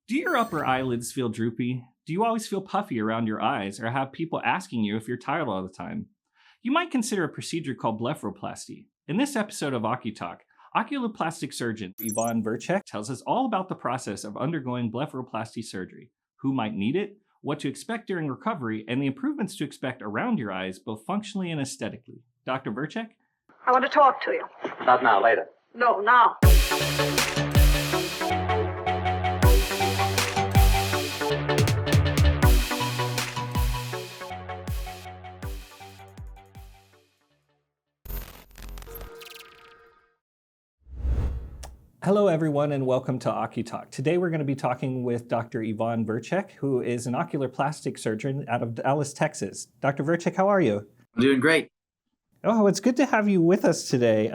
Do your upper eyelids feel droopy? Do you always feel puffy around your eyes or have people asking you if you're tired all the time? You might consider a procedure called blepharoplasty. In this episode of OCuTALK, Oculoplastic Surgeon Ivan Vrcek tells us all about the process of undergoing blepharoplasty surgery, who might need it, what to expect during recovery, and the improvements to expect around your eyes, both functionally and aesthetically. Dr. Vrcek? I want to talk to you. Not now, later. No, now. Hello, everyone, and welcome to OCuTALK. Today, we're going to be talking with Dr. Ivan Vrcek, who is an ocular plastic surgeon out of Dallas, Texas. Dr. Vrcek, how are you? I'm doing great. Oh, it's good to have you with us today.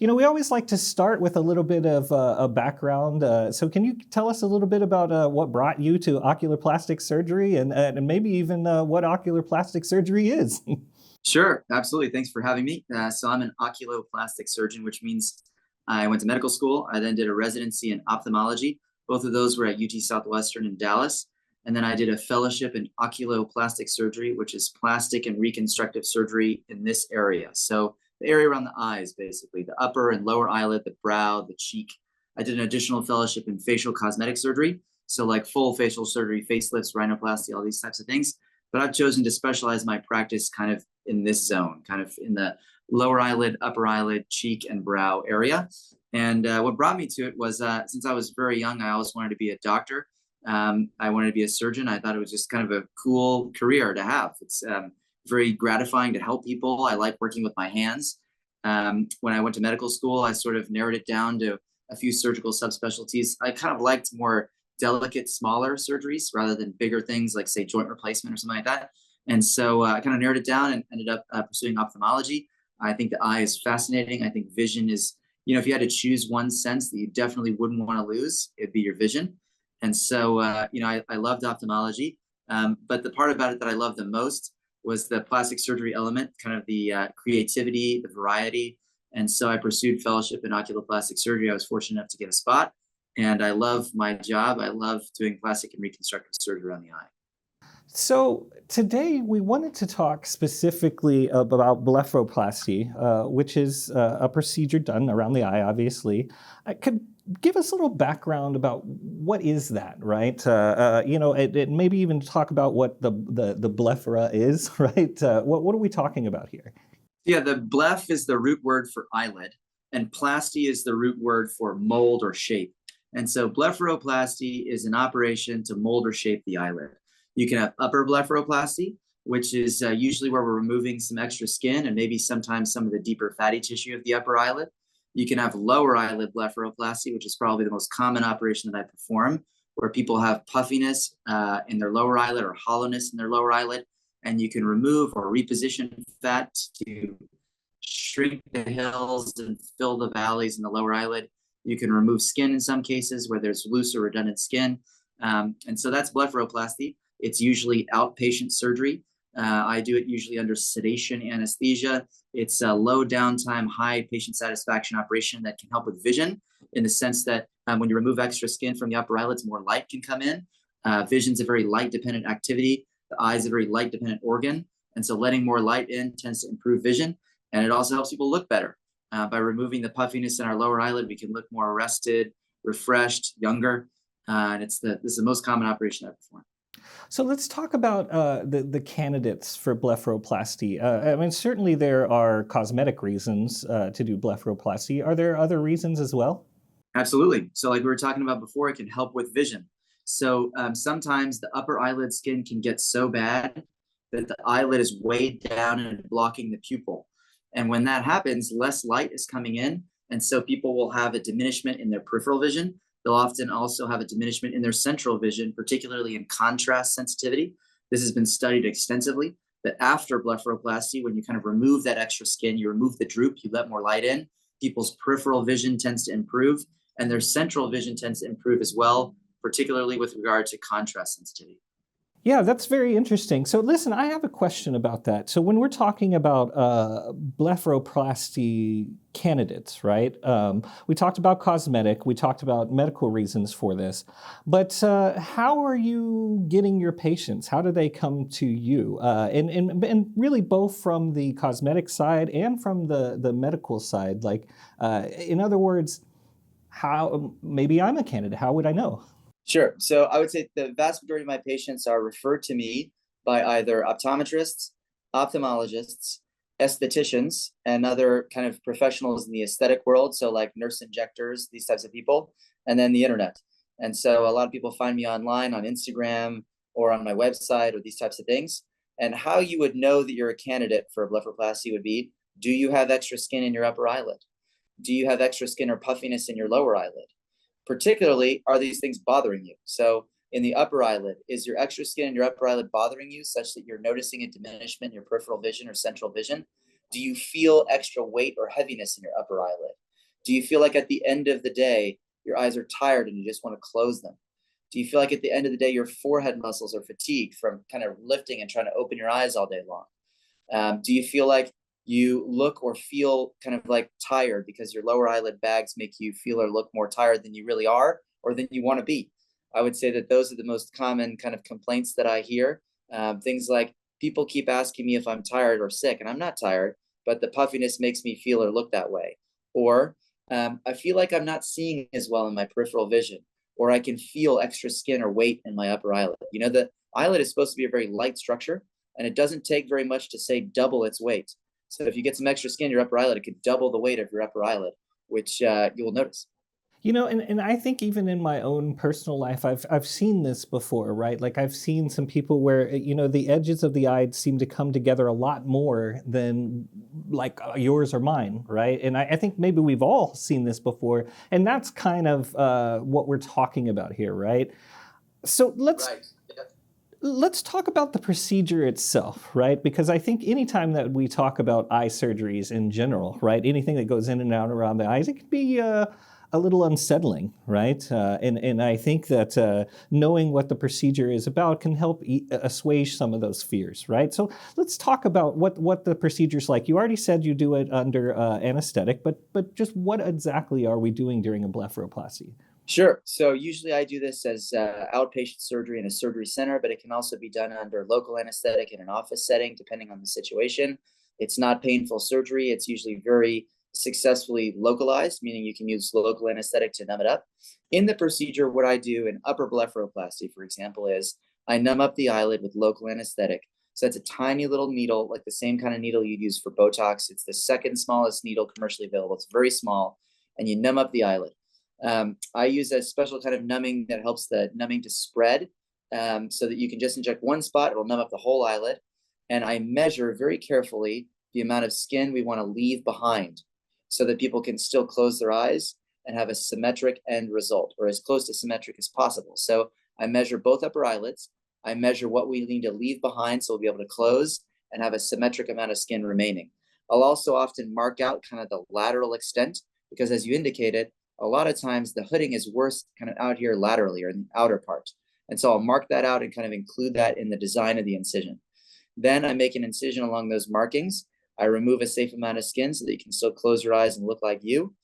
We always like to start with a little bit of a background. So can you tell us a little bit about what brought you to ocular plastic surgery and maybe even what ocular plastic surgery is? Sure, absolutely. Thanks for having me. So I'm an oculoplastic surgeon, which means I went to medical school. I then did a residency in ophthalmology. Both of those were at UT Southwestern in Dallas. And then I did a fellowship in oculoplastic surgery, which is plastic and reconstructive surgery in this area. So the area around the eyes, basically, the upper and lower eyelid, the brow, the cheek. I did an additional fellowship in facial cosmetic surgery. So like full facial surgery, facelifts, rhinoplasty, all these types of things. But I've chosen to specialize my practice kind of in this zone, kind of in the lower eyelid, upper eyelid, cheek, and brow area. And what brought me to it was since I was very young, I always wanted to be a doctor. I wanted to be a surgeon. I thought it was just kind of a cool career to have. It's very gratifying to help people. I like working with my hands. When I went to medical school, I sort of narrowed it down to a few surgical subspecialties. I kind of liked more delicate, smaller surgeries rather than bigger things like, say, joint replacement or something like that. And so I kind of narrowed it down and ended up pursuing ophthalmology. I think the eye is fascinating. I think vision is, if you had to choose one sense that you definitely wouldn't want to lose, it'd be your vision. And so, I loved ophthalmology. But the part about it that I loved the most was the plastic surgery element, kind of the creativity, the variety. And so I pursued fellowship in oculoplastic surgery. I was fortunate enough to get a spot. And I love my job. I love doing plastic and reconstructive surgery around the eye. So today we wanted to talk specifically about blepharoplasty, which is a procedure done around the eye, obviously. Could give us a little background about what is that, right? And maybe even talk about what the blephara is, right? What are we talking about here? Yeah, the bleph is the root word for eyelid, and plasty is the root word for mold or shape. And so blepharoplasty is an operation to mold or shape the eyelid. You can have upper blepharoplasty, which is usually where we're removing some extra skin and maybe sometimes some of the deeper fatty tissue of the upper eyelid. You can have lower eyelid blepharoplasty, which is probably the most common operation that I perform, where people have puffiness in their lower eyelid or hollowness in their lower eyelid. And you can remove or reposition fat to shrink the hills and fill the valleys in the lower eyelid. You can remove skin in some cases where there's loose or redundant skin. And so that's blepharoplasty. It's usually outpatient surgery. I do it usually under sedation anesthesia. It's a low downtime, high patient satisfaction operation that can help with vision in the sense that when you remove extra skin from the upper eyelids, more light can come in. Vision's a very light-dependent activity. The eye is a very light-dependent organ. And so letting more light in tends to improve vision. And it also helps people look better. By removing the puffiness in our lower eyelid, we can look more arrested, refreshed, younger. And this is the most common operation I perform. So let's talk about the candidates for blepharoplasty. Certainly there are cosmetic reasons to do blepharoplasty. Are there other reasons as well? Absolutely. So like we were talking about before, it can help with vision. So sometimes the upper eyelid skin can get so bad that the eyelid is weighed down and blocking the pupil. And when that happens, less light is coming in. And so people will have a diminishment in their peripheral vision. They'll often also have a diminishment in their central vision, particularly in contrast sensitivity. This has been studied extensively, that after blepharoplasty, when you kind of remove that extra skin, you remove the droop, you let more light in, people's peripheral vision tends to improve, and their central vision tends to improve as well, particularly with regard to contrast sensitivity. Yeah, that's very interesting. So listen, I have a question about that. So when we're talking about blepharoplasty candidates, right? We talked about cosmetic, we talked about medical reasons for this, but how are you getting your patients? How do they come to you? And really both from the cosmetic side and from the medical side. Like, in other words, how maybe I'm a candidate. How would I know? Sure. So I would say the vast majority of my patients are referred to me by either optometrists, ophthalmologists, estheticians, and other kind of professionals in the aesthetic world. So like nurse injectors, these types of people, and then the internet. And so a lot of people find me online on Instagram or on my website or these types of things. And how you would know that you're a candidate for a blepharoplasty would be, do you have extra skin in your upper eyelid? Do you have extra skin or puffiness in your lower eyelid? Particularly, are these things bothering you? So in the upper eyelid, is your extra skin in your upper eyelid bothering you such that you're noticing a diminishment in your peripheral vision or central vision? Do you feel extra weight or heaviness in your upper eyelid? Do you feel like at the end of the day, your eyes are tired and you just want to close them? Do you feel like at the end of the day, your forehead muscles are fatigued from kind of lifting and trying to open your eyes all day long? Do you feel like you look or feel kind of like tired because your lower eyelid bags make you feel or look more tired than you really are or than you want to be? I would say that those are the most common kind of complaints that I hear. Things like people keep asking me if I'm tired or sick, and I'm not tired, but the puffiness makes me feel or look that way. Or I feel like I'm not seeing as well in my peripheral vision, or I can feel extra skin or weight in my upper eyelid. You know, the eyelid is supposed to be a very light structure, and it doesn't take very much to say double its weight. So if you get some extra skin in your upper eyelid, it could double the weight of your upper eyelid, which you will notice. You know, and I think even in my own personal life, I've seen this before, right? Like I've seen some people where, the edges of the eye seem to come together a lot more than like yours or mine, right? And I think maybe we've all seen this before, and that's kind of what we're talking about here, right? So Right. Yeah. let's talk about the procedure itself, right? Because I think anytime that we talk about eye surgeries in general, right, anything that goes in and out around the eyes, it can be a little unsettling, right? And I think that knowing what the procedure is about can help assuage some of those fears, right? So let's talk about what the procedure's like. You already said you do it under anesthetic, but just what exactly are we doing during a blepharoplasty? Sure. So usually I do this as outpatient surgery in a surgery center, but it can also be done under local anesthetic in an office setting, depending on the situation. It's not painful surgery. It's usually very successfully localized, meaning you can use local anesthetic to numb it up. In the procedure, what I do in upper blepharoplasty, for example, is I numb up the eyelid with local anesthetic. So that's a tiny little needle, like the same kind of needle you'd use for Botox. It's the second smallest needle commercially available. It's very small, and you numb up the eyelid. I use a special kind of numbing that helps the numbing to spread, so that you can just inject one spot, it'll numb up the whole eyelid. And I measure very carefully the amount of skin we want to leave behind so that people can still close their eyes and have a symmetric end result, or as close to symmetric as possible. So I measure both upper eyelids. I measure what we need to leave behind so we'll be able to close and have a symmetric amount of skin remaining. I'll also often mark out kind of the lateral extent because, as you indicated, a lot of times the hooding is worse kind of out here laterally or in the outer part. And so I'll mark that out and kind of include that in the design of the incision. Then I make an incision along those markings. I remove a safe amount of skin so that you can still close your eyes and look like you.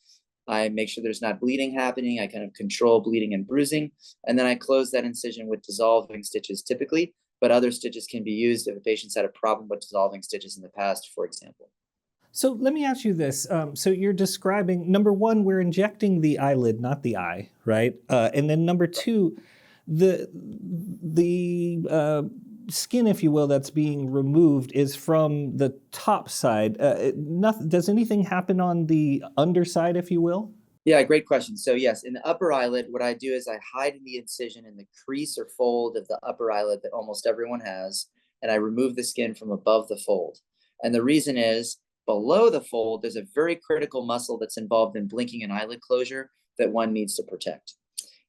I make sure there's not bleeding happening. I kind of control bleeding and bruising. And then I close that incision with dissolving stitches typically, but other stitches can be used if a patient's had a problem with dissolving stitches in the past, for example. So let me ask you this. So you're describing, number one, we're injecting the eyelid, not the eye, right? And then number two, the skin, if you will, that's being removed is from the top side. Does anything happen on the underside, if you will? Yeah, great question. So yes, in the upper eyelid, what I do is I hide the incision in the crease or fold of the upper eyelid that almost everyone has, and I remove the skin from above the fold. And the reason is below the fold, there's a very critical muscle that's involved in blinking and eyelid closure that one needs to protect.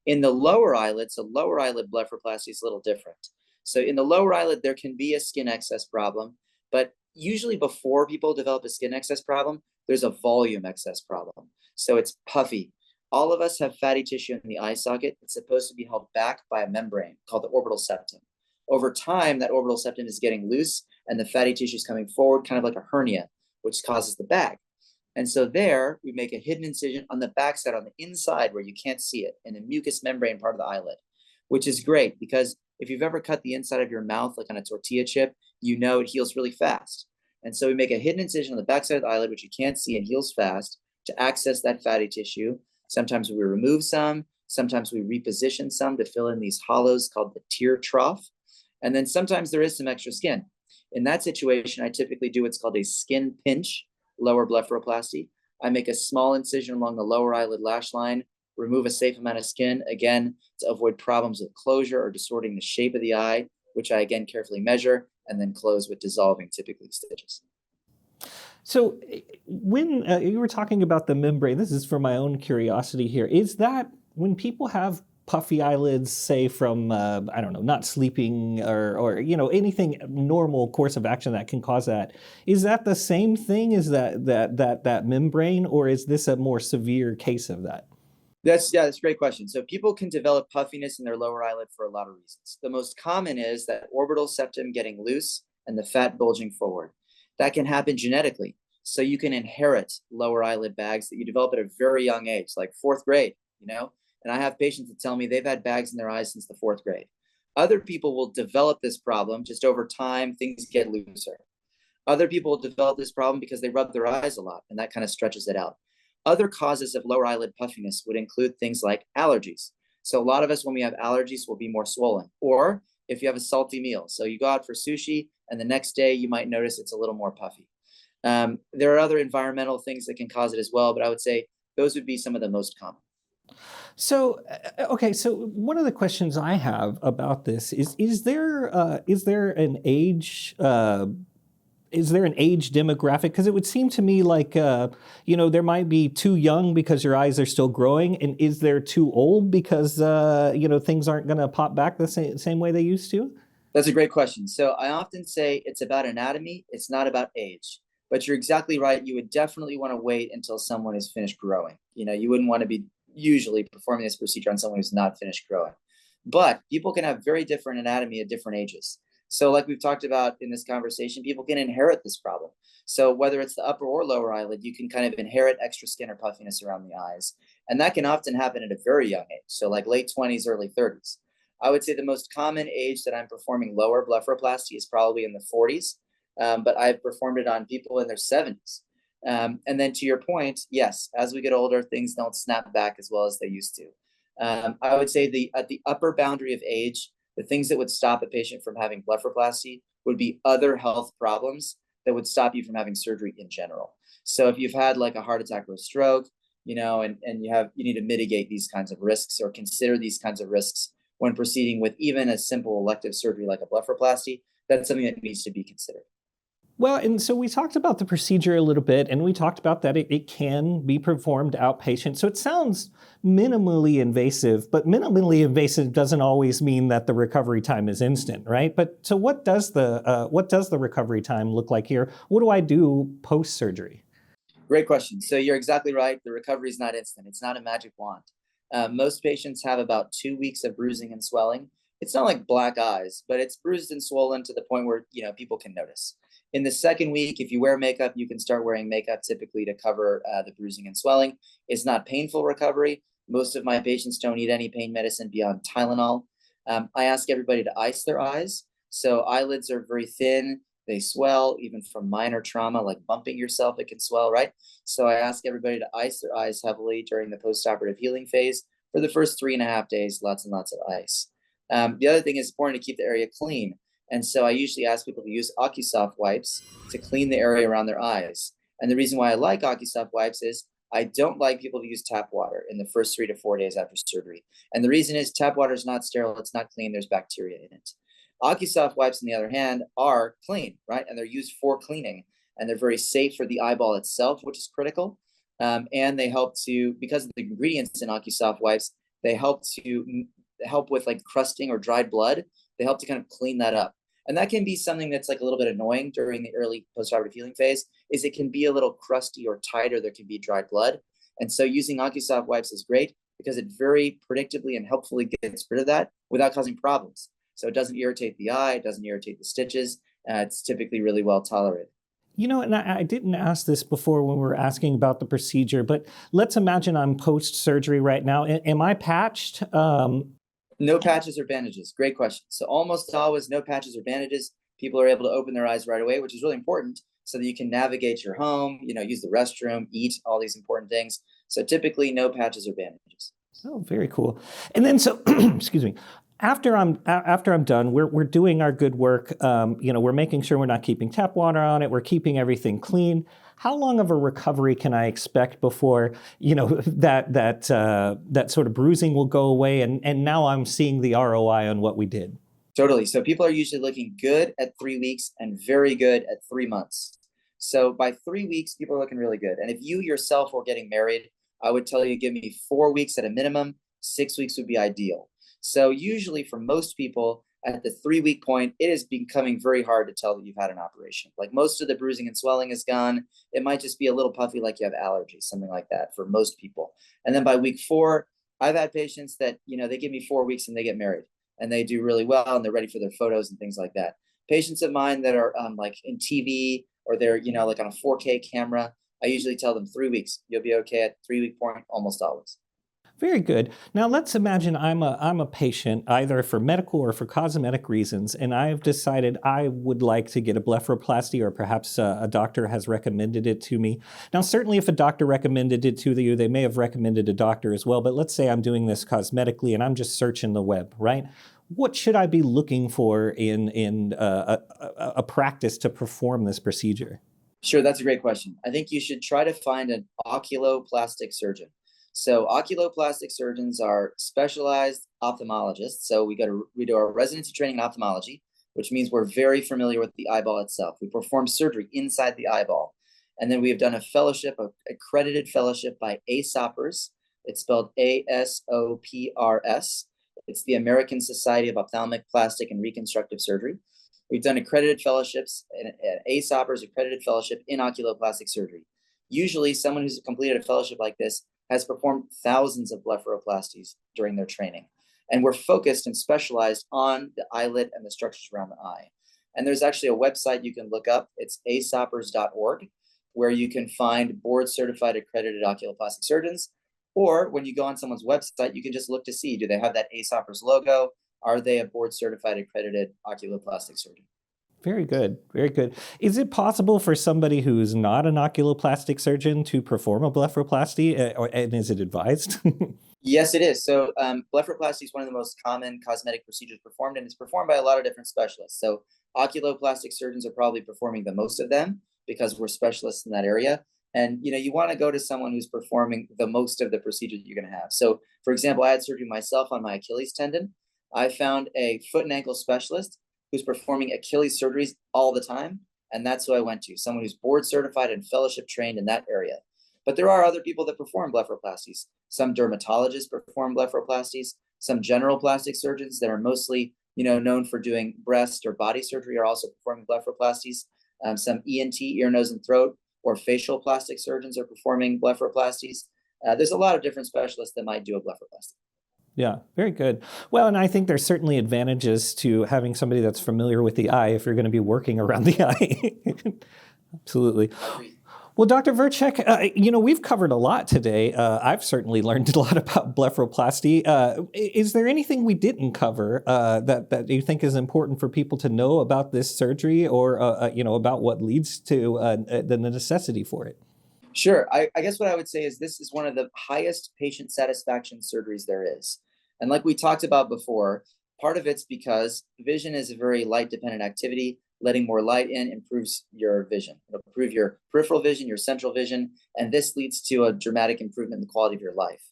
In the lower eyelid, so lower eyelid blepharoplasty is a little different. So in the lower eyelid, there can be a skin excess problem, but usually before people develop a skin excess problem, there's a volume excess problem. So it's puffy. All of us have fatty tissue in the eye socket. It's supposed to be held back by a membrane called the orbital septum. Over time, that orbital septum is getting loose and the fatty tissue is coming forward, kind of like a hernia, which causes the bag. And so there, we make a hidden incision on the backside, on the inside where you can't see it, in the mucous membrane part of the eyelid, which is great because if you've ever cut the inside of your mouth, like on a tortilla chip, you know it heals really fast. And so we make a hidden incision on the backside of the eyelid, which you can't see and heals fast, to access that fatty tissue. Sometimes we remove some, sometimes we reposition some to fill in these hollows called the tear trough. And then sometimes there is some extra skin. In that situation, I typically do what's called a skin pinch, lower blepharoplasty. I make a small incision along the lower eyelid lash line, remove a safe amount of skin, again, to avoid problems with closure or distorting the shape of the eye, which I again carefully measure, and then close with dissolving, typically stitches. So when you were talking about the membrane, this is for my own curiosity here, is that when people have puffy eyelids, say from, I don't know, not sleeping or anything normal course of action that can cause that, is that the same thing as that membrane, or is this a more severe case of that? That's a great question. So people can develop puffiness in their lower eyelid for a lot of reasons. The most common is that orbital septum getting loose and the fat bulging forward. That can happen genetically. So you can inherit lower eyelid bags that you develop at a very young age, like fourth grade, And I have patients that tell me they've had bags in their eyes since the fourth grade. Other people will develop this problem just over time, things get looser. Other people will develop this problem because they rub their eyes a lot, and that kind of stretches it out. Other causes of lower eyelid puffiness would include things like allergies. So a lot of us, when we have allergies, will be more swollen. Or if you have a salty meal. So you go out for sushi, and the next day you might notice it's a little more puffy. There are other environmental things that can cause it as well, but I would say those would be some of the most common. So, okay, so one of the questions I have about this is there an age demographic? Because it would seem to me like, there might be too young because your eyes are still growing, and is there too old because, things aren't going to pop back the same way they used to? That's a great question. So I often say it's about anatomy. It's not about age. But you're exactly right. You would definitely want to wait until someone is finished growing. You wouldn't want to be usually performing this procedure on someone who's not finished growing. But people can have very different anatomy at different ages. So like we've talked about in this conversation, people can inherit this problem. So whether it's the upper or lower eyelid, you can kind of inherit extra skin or puffiness around the eyes. And that can often happen at a very young age. So like late 20s, early 30s. I would say the most common age that I'm performing lower blepharoplasty is probably in the 40s. But I've performed it on people in their 70s. And then to your point, yes, as we get older, things don't snap back as well as they used to. I would say at the upper boundary of age, the things that would stop a patient from having blepharoplasty would be other health problems that would stop you from having surgery in general. So if you've had like a heart attack or a stroke, and you need to mitigate these kinds of risks or consider these kinds of risks when proceeding with even a simple elective surgery like a blepharoplasty, that's something that needs to be considered. Well, and so we talked about the procedure a little bit, and we talked about that it can be performed outpatient. So it sounds minimally invasive, but minimally invasive doesn't always mean that the recovery time is instant, right? But so what does the recovery time look like here? What do I do post-surgery? Great question. So you're exactly right. The recovery is not instant. It's not a magic wand. Most patients have about 2 weeks of bruising and swelling. It's not like black eyes, but it's bruised and swollen to the point where people can notice. In the second week, if you wear makeup, you can start wearing makeup typically to cover the bruising and swelling. It's not painful recovery. Most of my patients don't need any pain medicine beyond Tylenol. I ask everybody to ice their eyes. So eyelids are very thin. They swell even from minor trauma, like bumping yourself, it can swell, right? So I ask everybody to ice their eyes heavily during the postoperative healing phase. For the first 3.5 days, lots and lots of ice. The other thing is important to keep the area clean. And so I usually ask people to use OCuSoft wipes to clean the area around their eyes. And the reason why I like OCuSoft wipes is I don't like people to use tap water in the first 3 to 4 days after surgery. And the reason is tap water is not sterile, it's not clean, there's bacteria in it. OCuSoft wipes, on the other hand, are clean, right? And they're used for cleaning. And they're very safe for the eyeball itself, which is critical. And they help to, because of the ingredients in OCuSoft wipes, they help with like crusting or dried blood. They help to kind of clean that up. And that can be something that's like a little bit annoying during the early postoperative healing phase, is it can be a little crusty or tight, or there can be dried blood. And so using OCuSoft wipes is great because it very predictably and helpfully gets rid of that without causing problems. So it doesn't irritate the eye, it doesn't irritate the stitches. It's typically really well tolerated. And I didn't ask this before when we were asking about the procedure, but let's imagine I'm post-surgery right now. Am I patched? No patches or bandages. Great question. So almost always no patches or bandages. People are able to open their eyes right away, which is really important so that you can navigate your home, use the restroom, eat, all these important things. So typically no patches or bandages. Oh, very cool. And then excuse me. After I'm done, we're doing our good work. We're making sure we're not keeping tap water on it. We're keeping everything clean. How long of a recovery can I expect before that sort of bruising will go away and now I'm seeing the ROI on what we did? Totally. So people are usually looking good at 3 weeks and very good at 3 months. So by 3 weeks, people are looking really good. And if you yourself were getting married, I would tell you give me 4 weeks at a minimum. 6 weeks would be ideal. So usually for most people at the 3-week point, it is becoming very hard to tell that you've had an operation. Like most of the bruising and swelling is gone. It might just be a little puffy like you have allergies, something like that for most people. And then by week 4, I've had patients that, they give me 4 weeks and they get married and they do really well and they're ready for their photos and things like that. Patients of mine that are like in TV or they're, like on a 4K camera, I usually tell them 3 weeks. You'll be okay at 3-week point almost always. Very good. Now let's imagine I'm a patient either for medical or for cosmetic reasons, and I've decided I would like to get a blepharoplasty, or perhaps a doctor has recommended it to me. Now, certainly if a doctor recommended it to you, they may have recommended a doctor as well, but let's say I'm doing this cosmetically and I'm just searching the web, right? What should I be looking for in a practice to perform this procedure? Sure, that's a great question. I think you should try to find an oculoplastic surgeon. So oculoplastic surgeons are specialized ophthalmologists. So we do our residency training in ophthalmology, which means we're very familiar with the eyeball itself. We perform surgery inside the eyeball. And then we have done a fellowship, an accredited fellowship by ASOPRS. It's spelled ASOPRS. It's the American Society of Ophthalmic, Plastic, and Reconstructive Surgery. We've done accredited fellowships, an ASOPRS accredited fellowship in oculoplastic surgery. Usually someone who's completed a fellowship like this has performed thousands of blepharoplasties during their training. And we're focused and specialized on the eyelid and the structures around the eye. And there's actually a website you can look up. It's asoprs.org, where you can find board-certified accredited oculoplastic surgeons. Or when you go on someone's website, you can just look to see, do they have that ASOPRS logo? Are they a board-certified accredited oculoplastic surgeon? Very good. Very good. Is it possible for somebody who's not an oculoplastic surgeon to perform a blepharoplasty, and is it advised? Yes, it is. So blepharoplasty is one of the most common cosmetic procedures performed, and it's performed by a lot of different specialists. So oculoplastic surgeons are probably performing the most of them because we're specialists in that area. And you want to go to someone who's performing the most of the procedures you're going to have. So for example, I had surgery myself on my Achilles tendon. I found a foot and ankle specialist who's performing Achilles surgeries all the time. And that's who I went to, someone who's board certified and fellowship trained in that area. But there are other people that perform blepharoplasties. Some dermatologists perform blepharoplasties. Some general plastic surgeons that are mostly, known for doing breast or body surgery are also performing blepharoplasties. Some ENT, ear, nose, and throat, or facial plastic surgeons are performing blepharoplasties. There's a lot of different specialists that might do a blepharoplasty. Yeah, very good. Well, and I think there's certainly advantages to having somebody that's familiar with the eye if you're going to be working around the eye. Absolutely. Well, Dr. Vrcek, we've covered a lot today. I've certainly learned a lot about blepharoplasty. Is there anything we didn't cover that you think is important for people to know about this surgery, or about what leads to the necessity for it? Sure. I guess what I would say is this is one of the highest patient satisfaction surgeries there is. And like we talked about before, part of it's because vision is a very light-dependent activity. Letting more light in improves your vision. It'll improve your peripheral vision, your central vision, and this leads to a dramatic improvement in the quality of your life.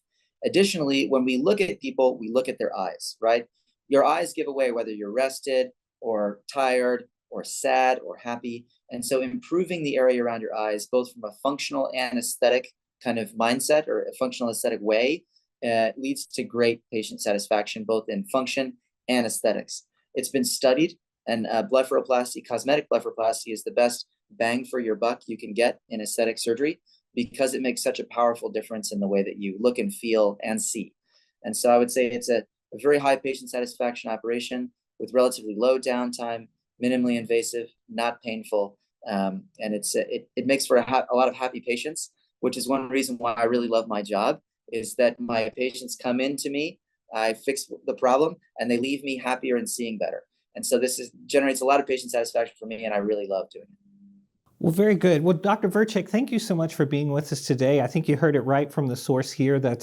Additionally, when we look at people, we look at their eyes, right? Your eyes give away whether you're rested or tired or sad or happy. And so improving the area around your eyes, both from a functional and aesthetic kind of mindset or a functional aesthetic way, leads to great patient satisfaction, both in function and aesthetics. It's been studied, and blepharoplasty, cosmetic blepharoplasty, is the best bang for your buck you can get in aesthetic surgery because it makes such a powerful difference in the way that you look and feel and see. And so I would say it's a very high patient satisfaction operation. with relatively low downtime, minimally invasive, not painful. And it makes for a lot of happy patients, which is one reason why I really love my job, is that my patients come in to me, I fix the problem, and they leave me happier and seeing better. And so generates a lot of patient satisfaction for me, and I really love doing it. Well, very good. Well, Dr. Vrcek, thank you so much for being with us today. I think you heard it right from the source here that,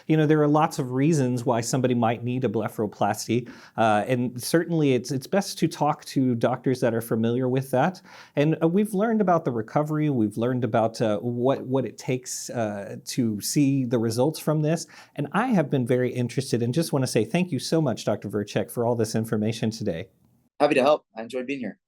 there are lots of reasons why somebody might need a blepharoplasty. And certainly it's best to talk to doctors that are familiar with that. And we've learned about the recovery. We've learned about what it takes to see the results from this. And I have been very interested and just want to say thank you so much, Dr. Vrcek, for all this information today. Happy to help. I enjoyed being here.